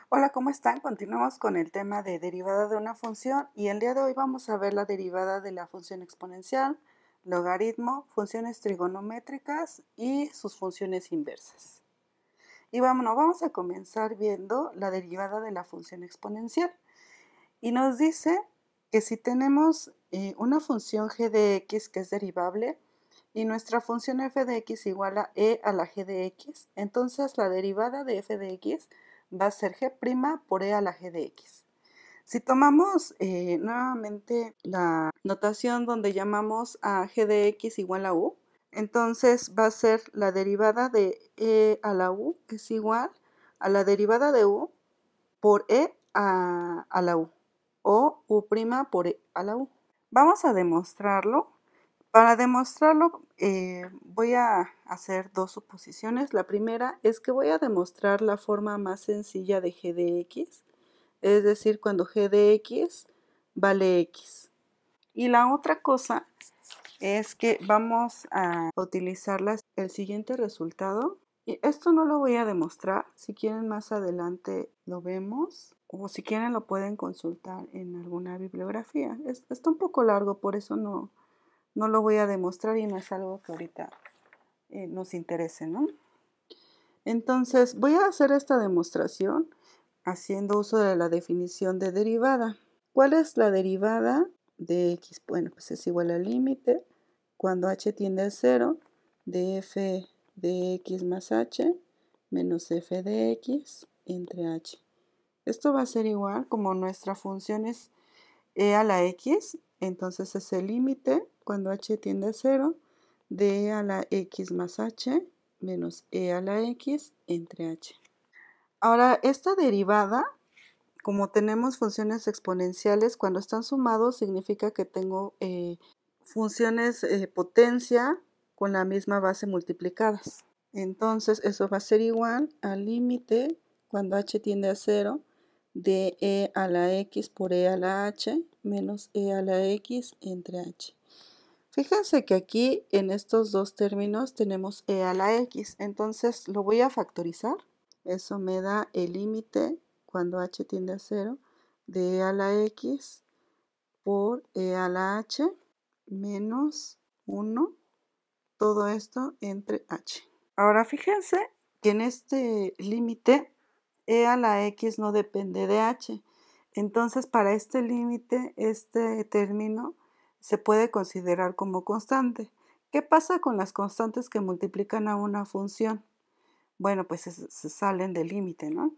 Hola, ¿cómo están? Continuamos con el tema de derivada de una función y el día de hoy vamos a ver la derivada de la función exponencial, logaritmo, funciones trigonométricas y sus funciones inversas. Y vamos a comenzar viendo la derivada de la función exponencial. Y nos dice que si tenemos una función g de x que es derivable y nuestra función f de x igual a e a la g de x, entonces la derivada de f de x va a ser g' por e a la g de x. Si tomamos nuevamente la notación donde llamamos a g de x igual a u, entonces va a ser la derivada de e a la u es igual a la derivada de u por e a la u o u' por e a la u. Vamos a demostrarlo. Para demostrarlo voy a hacer dos suposiciones. La primera es que voy a demostrar la forma más sencilla de g de x, es decir, cuando g de x vale x. Y la otra cosa es que vamos a utilizar el siguiente resultado. Y esto no lo voy a demostrar, si quieren más adelante lo vemos o si quieren lo pueden consultar en alguna bibliografía. Está un poco largo, por eso no lo voy a demostrar y no es algo que ahorita nos interese, ¿no? Entonces voy a hacer esta demostración haciendo uso de la definición de derivada. ¿Cuál es la derivada de x? Bueno, pues es igual al límite cuando h tiende a 0 de f de x más h menos f de x entre h. Esto va a ser igual como nuestra función es e a la x, entonces es el límite cuando h tiende a 0 de e a la x más h menos e a la x entre h. Ahora, esta derivada, como tenemos funciones exponenciales, cuando están sumados significa que tengo funciones potencia con la misma base multiplicadas. Entonces, eso va a ser igual al límite cuando h tiende a 0 de e a la x por e a la h menos e a la x entre h. Fíjense que aquí en estos dos términos tenemos e a la x, entonces lo voy a factorizar. Eso me da el límite cuando h tiende a 0 de e a la x por e a la h menos 1, todo esto entre h. Ahora fíjense que en este límite e a la x no depende de h. Entonces para este límite, este término se puede considerar como constante. ¿Qué pasa con las constantes que multiplican a una función? Bueno, pues se salen del límite, ¿no?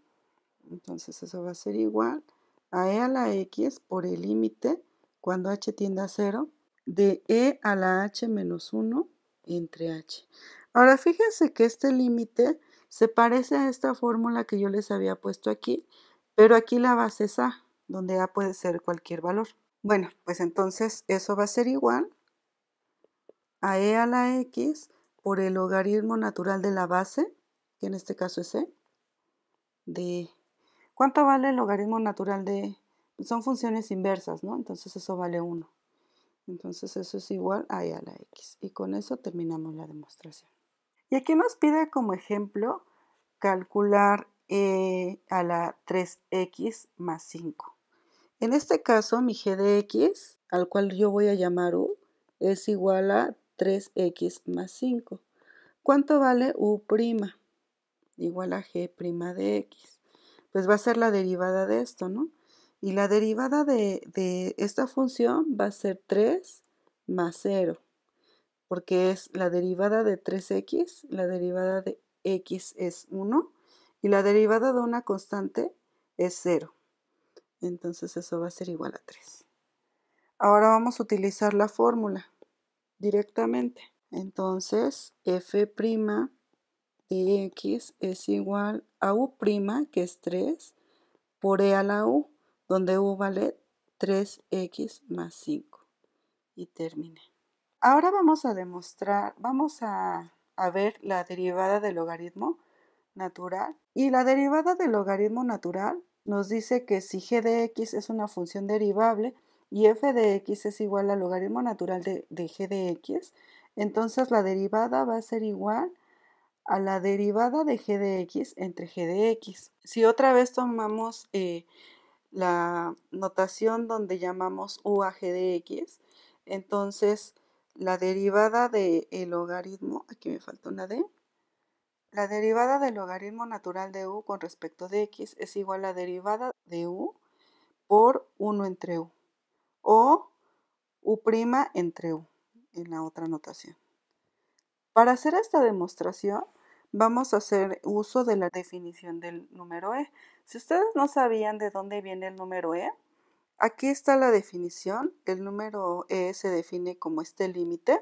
Entonces eso va a ser igual a e a la x por el límite cuando h tiende a 0 de e a la h menos 1 entre h. Ahora fíjense que este límite se parece a esta fórmula que yo les había puesto aquí, pero aquí la base es a, donde a puede ser cualquier valor. Bueno, pues entonces eso va a ser igual a e a la x por el logaritmo natural de la base, que en este caso es e, de... ¿Cuánto vale el logaritmo natural de...? Son funciones inversas, ¿no? Entonces eso vale 1. Entonces eso es igual a e a la x. Y con eso terminamos la demostración. Y aquí nos pide como ejemplo calcular e a la 3x más 5. En este caso, mi g de x, al cual yo voy a llamar u, es igual a 3x más 5. ¿Cuánto vale u'? Igual a g' de x. Pues va a ser la derivada de esto, ¿no? Y la derivada de esta función va a ser 3 más 0, porque es la derivada de 3x, la derivada de x es 1, y la derivada de una constante es 0. Entonces eso va a ser igual a 3. Ahora vamos a utilizar la fórmula directamente. Entonces, f' de x es igual a u', que es 3, por e a la u, donde u vale 3x más 5. Y terminé. Ahora vamos a demostrar, vamos a ver la derivada del logaritmo natural. Y la derivada del logaritmo natural nos dice que si g de x es una función derivable y f de x es igual al logaritmo natural de g de x, entonces la derivada va a ser igual a la derivada de g de x entre g de x. Si otra vez tomamos la notación donde llamamos u a g de x, entonces la derivada del logaritmo, aquí me falta una d, la derivada del logaritmo natural de u con respecto de x es igual a la derivada de u por 1 entre u, o u' entre u, en la otra notación. Para hacer esta demostración, vamos a hacer uso de la definición del número e. Si ustedes no sabían de dónde viene el número e, aquí está la definición. El número e se define como este límite.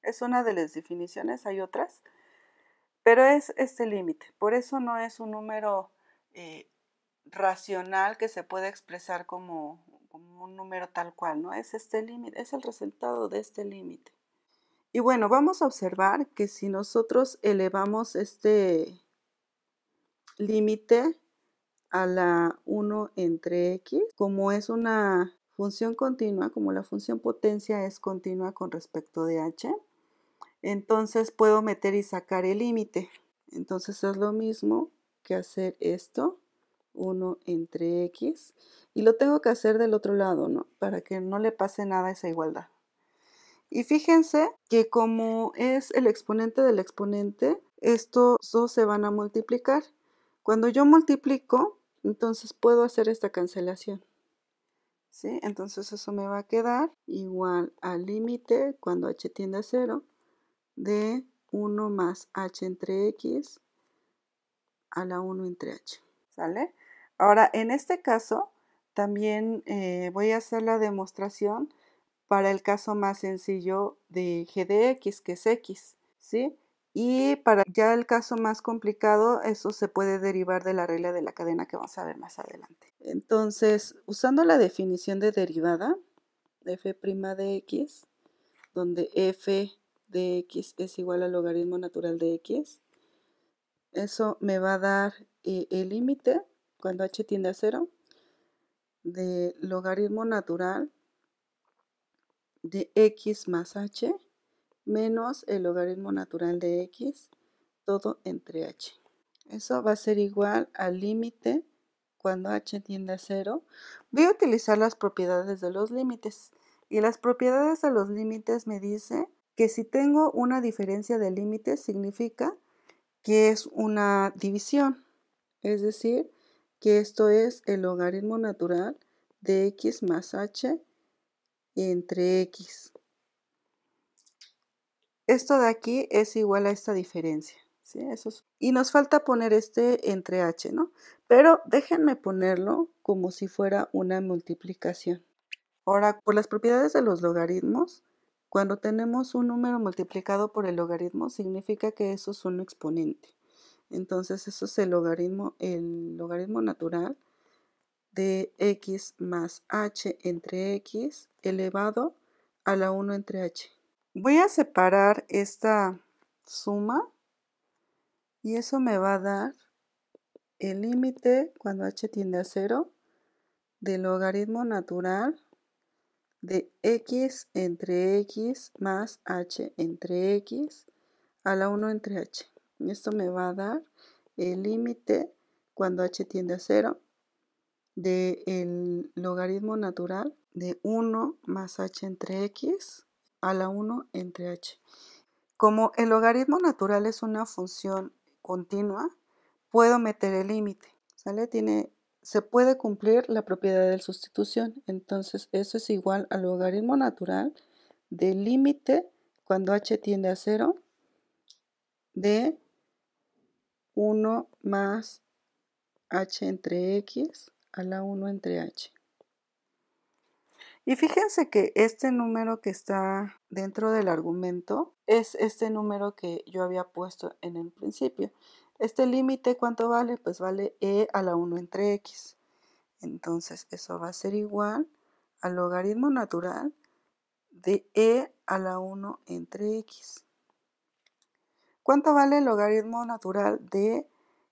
Es una de las definiciones, hay otras, pero es este límite. Por eso no es un número racional que se puede expresar como un número tal cual, ¿no? Es este límite, es el resultado de este límite. Y bueno, vamos a observar que si nosotros elevamos este límite a la 1 entre x, como es una función continua, como la función potencia es continua con respecto de h, entonces puedo meter y sacar el límite. Entonces es lo mismo que hacer esto, 1 entre x, y lo tengo que hacer del otro lado, ¿no? Para que no le pase nada a esa igualdad. Y fíjense que como es el exponente del exponente, estos dos se van a multiplicar. Cuando yo multiplico, entonces puedo hacer esta cancelación, ¿sí? Entonces eso me va a quedar igual al límite cuando h tiende a 0 de 1 más h entre x a la 1 entre h, ¿sale? Ahora, en este caso, también voy a hacer la demostración para el caso más sencillo de g de x, que es x, ¿sí? Y para ya el caso más complicado, eso se puede derivar de la regla de la cadena que vamos a ver más adelante. Entonces, usando la definición de derivada, f' de x, donde f de x es igual al logaritmo natural de x, eso me va a dar el límite, cuando h tiende a 0, de logaritmo natural de x más h menos el logaritmo natural de x, todo entre h. Eso va a ser igual al límite cuando h tiende a 0. Voy a utilizar las propiedades de los límites. Y las propiedades de los límites me dice que si tengo una diferencia de límites significa que es una división. Es decir, que esto es el logaritmo natural de x más h entre x. Esto de aquí es igual a esta diferencia, ¿sí? Y nos falta poner este entre h, ¿no? Pero déjenme ponerlo como si fuera una multiplicación. Ahora, por las propiedades de los logaritmos, cuando tenemos un número multiplicado por el logaritmo, significa que eso es un exponente. Entonces, eso es el logaritmo natural de x más h entre x elevado a la 1 entre h. Voy a separar esta suma y eso me va a dar el límite cuando h tiende a 0 del logaritmo natural de x entre x más h entre x a la 1 entre h. Esto me va a dar el límite cuando h tiende a 0 del logaritmo natural de 1 más h entre x a la 1 entre h. Como el logaritmo natural es una función continua, puedo meter el límite, ¿sale? Se puede cumplir la propiedad de sustitución, entonces eso es igual al logaritmo natural del límite cuando h tiende a 0 de 1 más h entre x a la 1 entre h. Y fíjense que este número que está dentro del argumento es este número que yo había puesto en el principio. Este límite, ¿cuánto vale? Pues vale e a la 1 entre x. Entonces eso va a ser igual al logaritmo natural de e a la 1 entre x. ¿Cuánto vale el logaritmo natural de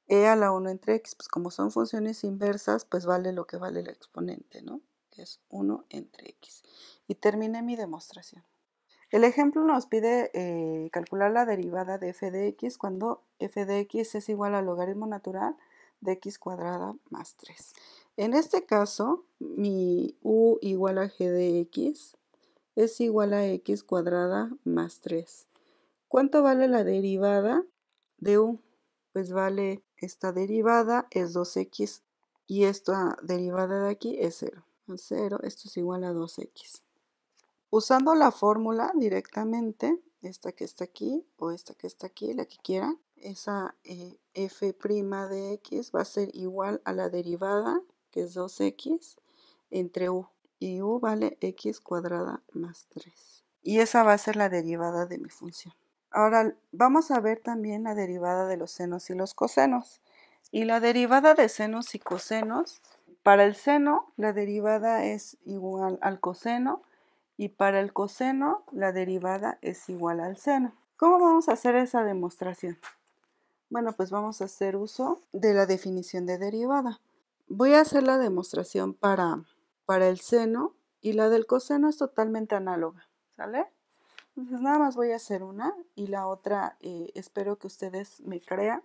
e a la 1 entre x? Pues como son funciones inversas, pues vale lo que vale el exponente, ¿no? Que es 1 entre x. Y terminé mi demostración. El ejemplo nos pide calcular la derivada de f de x cuando f de x es igual al logaritmo natural de x cuadrada más 3. En este caso, mi u igual a g de x es igual a x cuadrada más 3. ¿Cuánto vale la derivada de u? Pues vale, esta derivada es 2x y esta derivada de aquí es 0. 0, esto es igual a 2x. Usando la fórmula directamente, esta que está aquí o esta que está aquí, la que quieran, esa f' de x va a ser igual a la derivada, que es 2x, entre u. Y u vale x cuadrada más 3. Y esa va a ser la derivada de mi función. Ahora vamos a ver también la derivada de los senos y los cosenos. Y la derivada de senos y cosenos, para el seno la derivada es igual al coseno y para el coseno la derivada es igual al seno. ¿Cómo vamos a hacer esa demostración? Bueno, pues vamos a hacer uso de la definición de derivada. Voy a hacer la demostración para el seno y la del coseno es totalmente análoga, ¿sale? Entonces nada más voy a hacer una y la otra espero que ustedes me crean.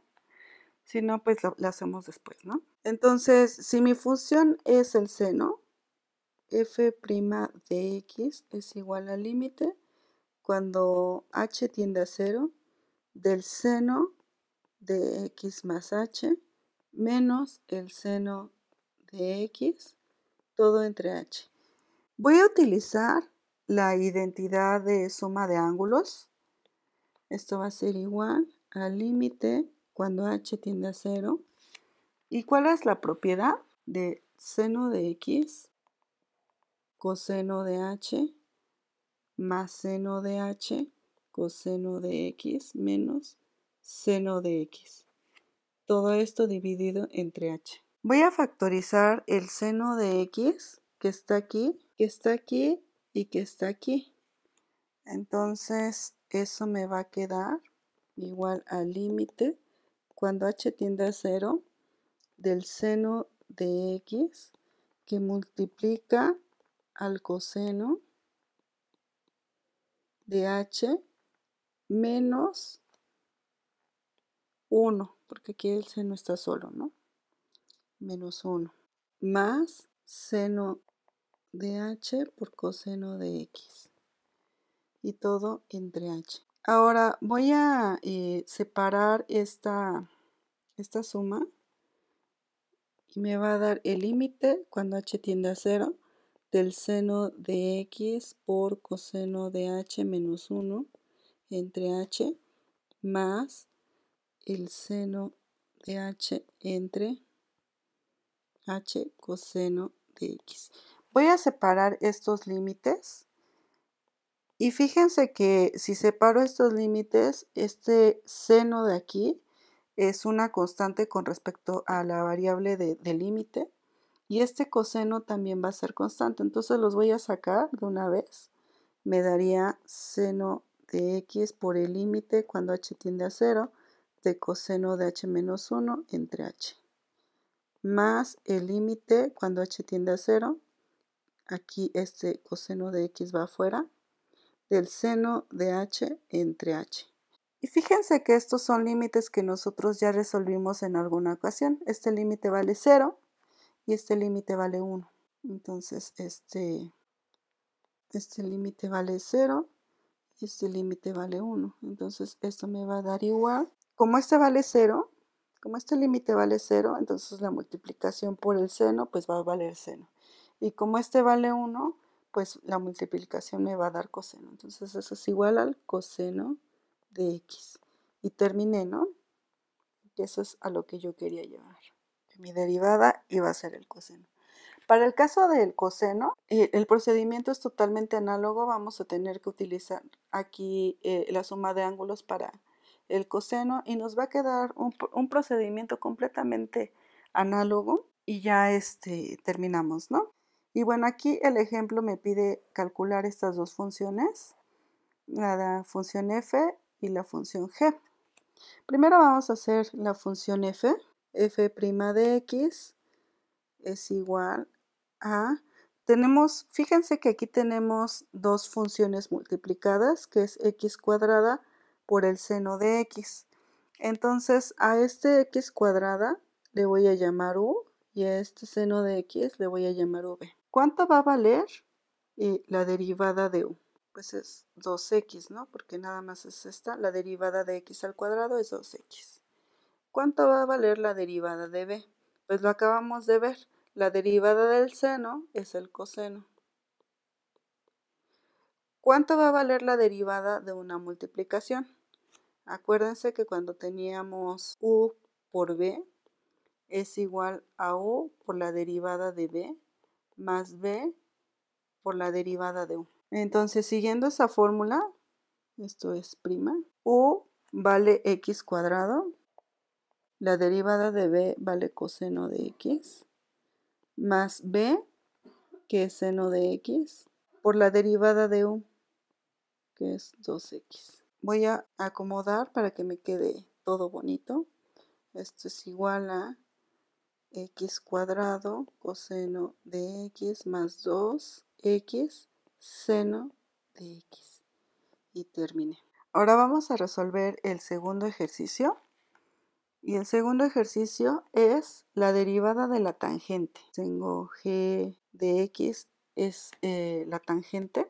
Si no, pues la hacemos después, ¿no? Entonces, si mi función es el seno, f' de x es igual al límite cuando h tiende a 0 del seno de x más h menos el seno de x, todo entre h. Voy a utilizar la identidad de suma de ángulos. Esto va a ser igual al límite cuando h tiende a 0. ¿Y cuál es la propiedad de seno de x, coseno de h, más seno de h, coseno de x, menos seno de x? Todo esto dividido entre h. Voy a factorizar el seno de x, que está aquí, que está aquí y que está aquí. Entonces, eso me va a quedar igual al límite cuando h tiende a 0 del seno de x que multiplica al coseno de h menos 1, porque aquí el seno está solo, ¿no? Menos 1, más seno de h por coseno de x. Y todo entre h. Ahora voy a separar esta suma y me va a dar el límite cuando h tiende a 0 del seno de x por coseno de h menos 1 entre h más el seno de h entre h coseno de x. Voy a separar estos límites y fíjense que si separo estos límites, este seno de aquí es una constante con respecto a la variable del límite y este coseno también va a ser constante. Entonces los voy a sacar de una vez. Me daría seno de x por el límite cuando h tiende a 0 de coseno de h menos 1 entre h más el límite cuando h tiende a 0. Aquí este coseno de x va afuera del seno de h entre h. Y fíjense que estos son límites que nosotros ya resolvimos en alguna ocasión. Este límite vale 0 y este límite vale 1. Entonces este límite vale 0 y este límite vale 1. Entonces esto me va a dar igual. Como este vale 0, como este límite vale 0, entonces la multiplicación por el seno pues va a valer seno. Y como este vale 1, pues la multiplicación me va a dar coseno. Entonces eso es igual al coseno de x. Y terminé, ¿no? Y eso es a lo que yo quería llevar. Mi derivada iba a ser el coseno. Para el caso del coseno, el procedimiento es totalmente análogo. Vamos a tener que utilizar aquí la suma de ángulos para el coseno y nos va a quedar un procedimiento completamente análogo y ya terminamos, ¿no? Y bueno, aquí el ejemplo me pide calcular estas dos funciones, la función f y la función g. Primero vamos a hacer la función f de x es igual a Fíjense que aquí tenemos dos funciones multiplicadas, que es x cuadrada por el seno de x. Entonces a este x cuadrada le voy a llamar u y a este seno de x le voy a llamar v. ¿Cuánto va a valer la derivada de u? Pues es 2x, ¿no? Porque nada más es esta, la derivada de x al cuadrado es 2x. ¿Cuánto va a valer la derivada de b? Pues lo acabamos de ver. La derivada del seno es el coseno. ¿Cuánto va a valer la derivada de una multiplicación? Acuérdense que cuando teníamos u por b es igual a u por la derivada de b más b por la derivada de u. Entonces, siguiendo esa fórmula, esto es prima, u vale x cuadrado, la derivada de b vale coseno de x, más b, que es seno de x, por la derivada de u, que es 2x. Voy a acomodar para que me quede todo bonito. Esto es igual a x cuadrado coseno de x más 2x seno de x. Y terminé. Ahora vamos a resolver el segundo ejercicio. Y el segundo ejercicio es la derivada de la tangente. Tengo g de x es la tangente.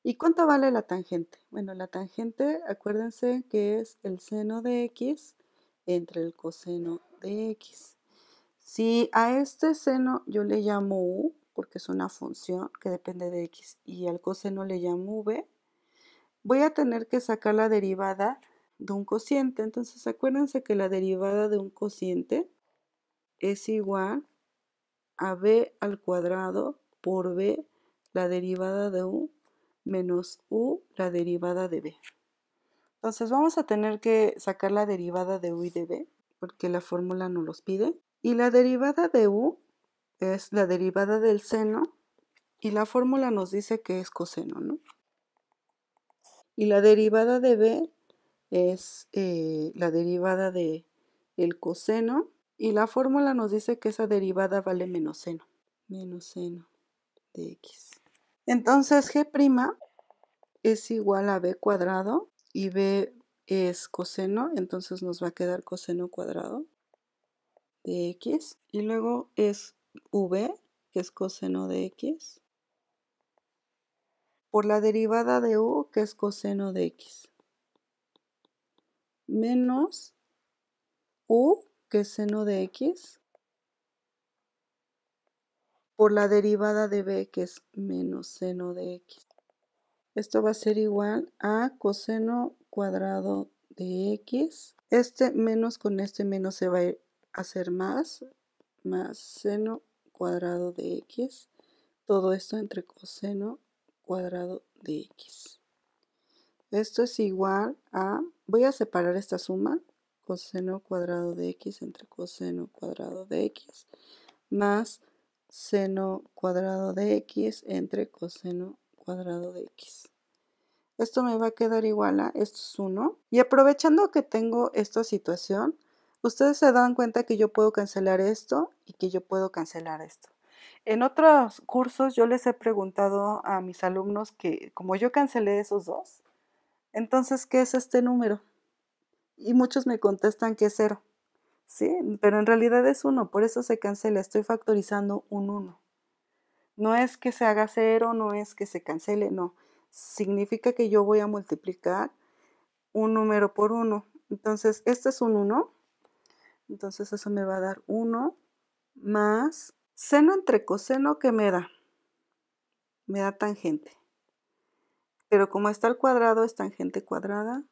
¿Y cuánto vale la tangente? Bueno, la tangente, acuérdense que es el seno de x entre el coseno de x. Si a este seno yo le llamo u, porque es una función que depende de x, y al coseno le llamo v, voy a tener que sacar la derivada de un cociente. Entonces acuérdense que la derivada de un cociente es igual a b al cuadrado por b, la derivada de u, menos u, la derivada de b. Entonces vamos a tener que sacar la derivada de u y de b, porque la fórmula nos los pide. Y la derivada de u es la derivada del seno, y la fórmula nos dice que es coseno, ¿no? Y la derivada de b es la derivada de el coseno, y la fórmula nos dice que esa derivada vale menos seno de x. Entonces g' es igual a b cuadrado, y b es coseno, entonces nos va a quedar coseno cuadrado de x, y luego es v, que es coseno de x, por la derivada de u, que es coseno de x, menos u, que es seno de x, por la derivada de b, que es menos seno de x. Esto va a ser igual a coseno cuadrado de x. Este menos con este menos se va a hacer más seno cuadrado de x. Todo esto entre coseno cuadrado de x. Esto es igual a, voy a separar esta suma, coseno cuadrado de x entre coseno cuadrado de x, más seno cuadrado de x entre coseno cuadrado de x. Esto me va a quedar igual a, esto es 1. Y aprovechando que tengo esta situación, ustedes se dan cuenta que yo puedo cancelar esto y que yo puedo cancelar esto. En otros cursos yo les he preguntado a mis alumnos que como yo cancelé esos dos, entonces, ¿qué es este número? Y muchos me contestan que es 0. Sí, pero en realidad es 1, por eso se cancela. Estoy factorizando un 1. No es que se haga 0, no es que se cancele, no. Significa que yo voy a multiplicar un número por 1. Entonces, este es un 1. Entonces, eso me va a dar 1 más seno entre coseno, ¿qué me da? Me da tangente. Pero como está al cuadrado, es tangente cuadrada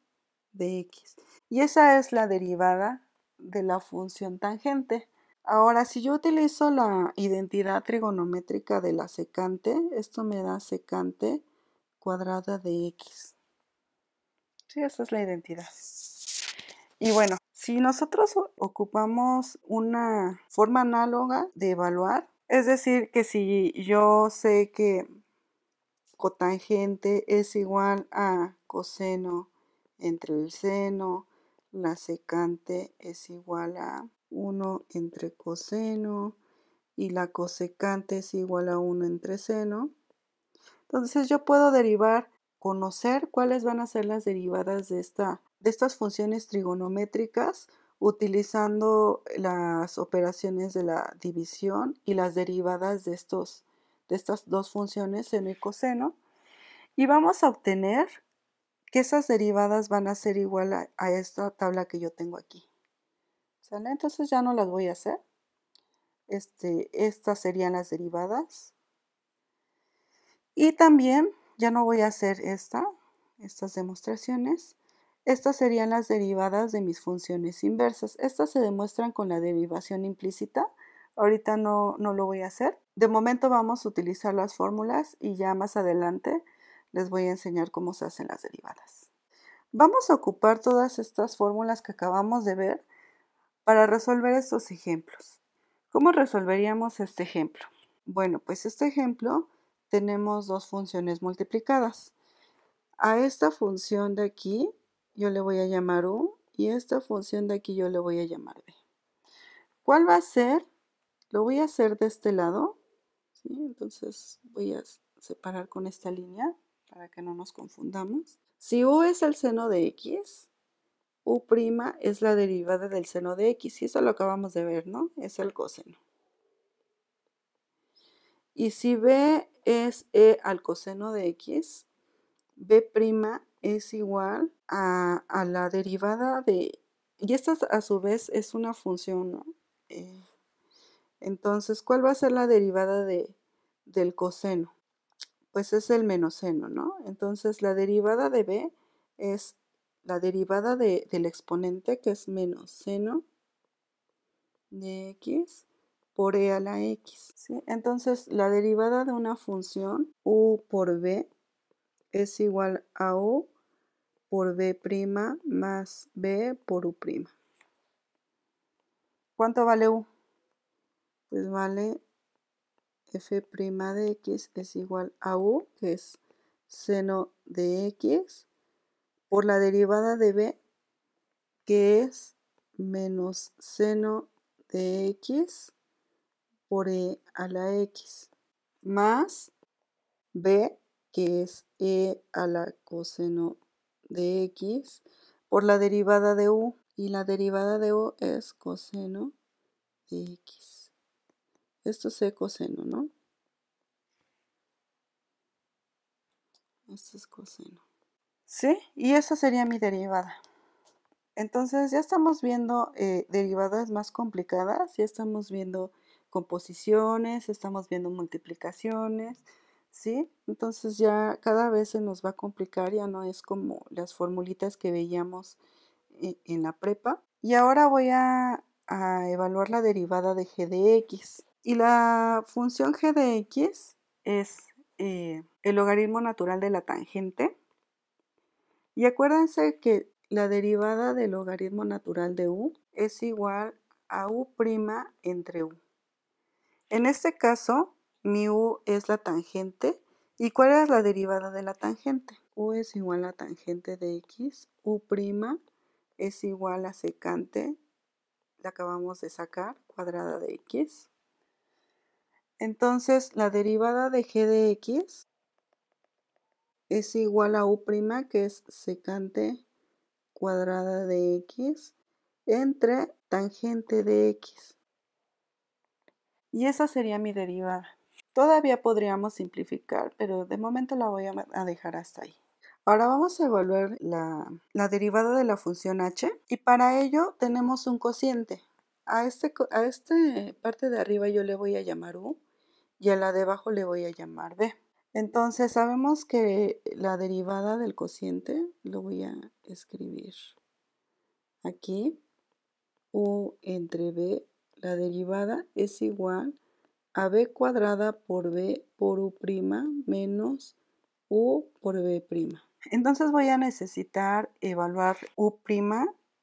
de x. Y esa es la derivada de la función tangente. Ahora, si yo utilizo la identidad trigonométrica de la secante, esto me da secante cuadrada de x. Sí, esa es la identidad. Y bueno, si nosotros ocupamos una forma análoga de evaluar, es decir, que si yo sé que cotangente es igual a coseno entre el seno, la secante es igual a 1 entre coseno, y la cosecante es igual a 1 entre seno. Entonces yo puedo derivar, conocer cuáles van a ser las derivadas de estas funciones trigonométricas utilizando las operaciones de la división y las derivadas de estas dos funciones, seno y coseno. Y vamos a obtener que esas derivadas van a ser igual a esta tabla que yo tengo aquí. ¿Sale? Entonces ya no las voy a hacer. Estas serían las derivadas. Y también ya no voy a hacer estas demostraciones. Estas serían las derivadas de mis funciones inversas. Estas se demuestran con la derivación implícita. Ahorita no lo voy a hacer. De momento vamos a utilizar las fórmulas y ya más adelante les voy a enseñar cómo se hacen las derivadas. Vamos a ocupar todas estas fórmulas que acabamos de ver para resolver estos ejemplos. ¿Cómo resolveríamos este ejemplo? Bueno, pues este ejemplo tenemos dos funciones multiplicadas. A esta función de aquí yo le voy a llamar U y a esta función de aquí yo le voy a llamar B. ¿Cuál va a ser? Lo voy a hacer de este lado, ¿sí? Entonces voy a separar con esta línea para que no nos confundamos. Si U es el seno de X, U' es la derivada del seno de X, y eso lo acabamos de ver, ¿no? Es el coseno. Y si B es E al coseno de X, B' es igual a la derivada de... Y esta a su vez es una función, ¿no? Entonces, ¿cuál va a ser la derivada del coseno? Pues es el menos seno, ¿no? Entonces, la derivada de B es la derivada del exponente, que es menos seno de X por E a la X, ¿sí? Entonces, la derivada de una función U por B es igual a U por B' más B por U'. ¿Cuánto vale U? Pues vale f' de X es igual a U, que es seno de X, por la derivada de B, que es menos seno de X por E a la X, más B, que es E a la coseno de X, por la derivada de U, y la derivada de U es coseno de X. Esto es E coseno, ¿no? Esto es coseno. ¿Sí? Y esa sería mi derivada. Entonces ya estamos viendo derivadas más complicadas, ya estamos viendo composiciones, estamos viendo multiplicaciones, ¿sí? Entonces ya cada vez se nos va a complicar, ya no es como las formulitas que veíamos en la prepa. Y ahora voy a evaluar la derivada de g de x. Y la función g de x es el logaritmo natural de la tangente. Y acuérdense que la derivada del logaritmo natural de u es igual a u' entre u. En este caso, mi u es la tangente. ¿Y cuál es la derivada de la tangente? U es igual a tangente de x, u' es igual a secante, la acabamos de sacar, cuadrada de x. Entonces, la derivada de g de x es igual a u', que es secante cuadrada de x, entre tangente de x. Y esa sería mi derivada. Todavía podríamos simplificar, pero de momento la voy a dejar hasta ahí. Ahora vamos a evaluar la derivada de la función h, y para ello tenemos un cociente. A esta parte de arriba yo le voy a llamar u y a la de abajo le voy a llamar b. Entonces sabemos que la derivada del cociente lo voy a escribir aquí, u entre b, la derivada es igual a b cuadrada por b por u' menos u por b'. Entonces voy a necesitar evaluar u'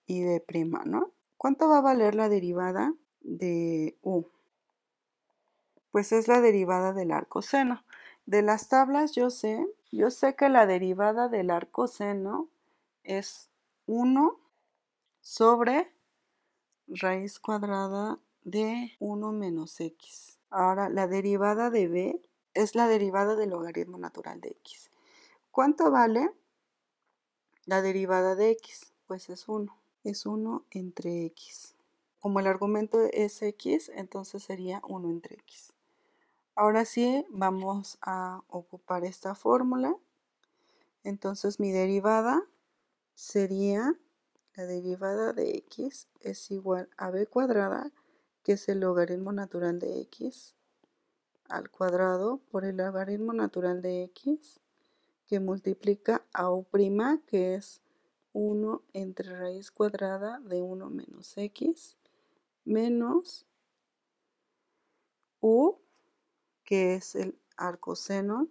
y b', ¿no? ¿Cuánto va a valer la derivada de u? Pues es la derivada del arcoseno. De las tablas yo sé que la derivada del arcoseno es 1 sobre raíz cuadrada de 1 menos x. Ahora, la derivada de b es la derivada del logaritmo natural de x. ¿Cuánto vale la derivada de x? Pues es 1. Es 1 entre x. Como el argumento es x, entonces sería 1 entre x. Ahora sí, vamos a ocupar esta fórmula. Entonces mi derivada sería, la derivada de x es igual a b cuadrada, que es el logaritmo natural de x, al cuadrado por el logaritmo natural de x, que multiplica a u', que es 1 entre raíz cuadrada de 1 menos x, menos u, que es el arcoseno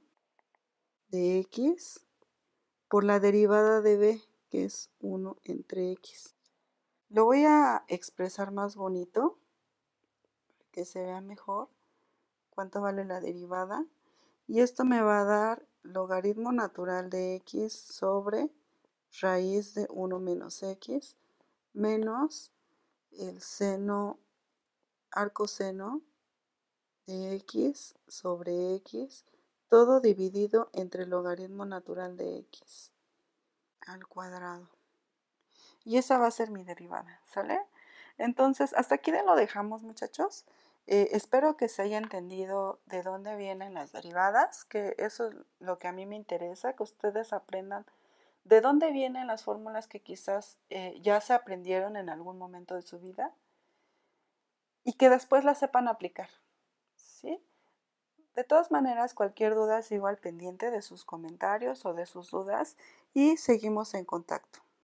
de x, por la derivada de b, que es 1 entre x. Lo voy a expresar más bonito, que se vea mejor cuánto vale la derivada. Y esto me va a dar logaritmo natural de x sobre raíz de 1 menos x, menos el seno, arcoseno de x sobre x, todo dividido entre el logaritmo natural de x al cuadrado. Y esa va a ser mi derivada, ¿sale? Entonces, hasta aquí lo dejamos, muchachos. Espero que se haya entendido de dónde vienen las derivadas, que eso es lo que a mí me interesa, que ustedes aprendan de dónde vienen las fórmulas que quizás ya se aprendieron en algún momento de su vida y que después las sepan aplicar, ¿sí? De todas maneras, cualquier duda sigo al pendiente de sus comentarios o de sus dudas y seguimos en contacto.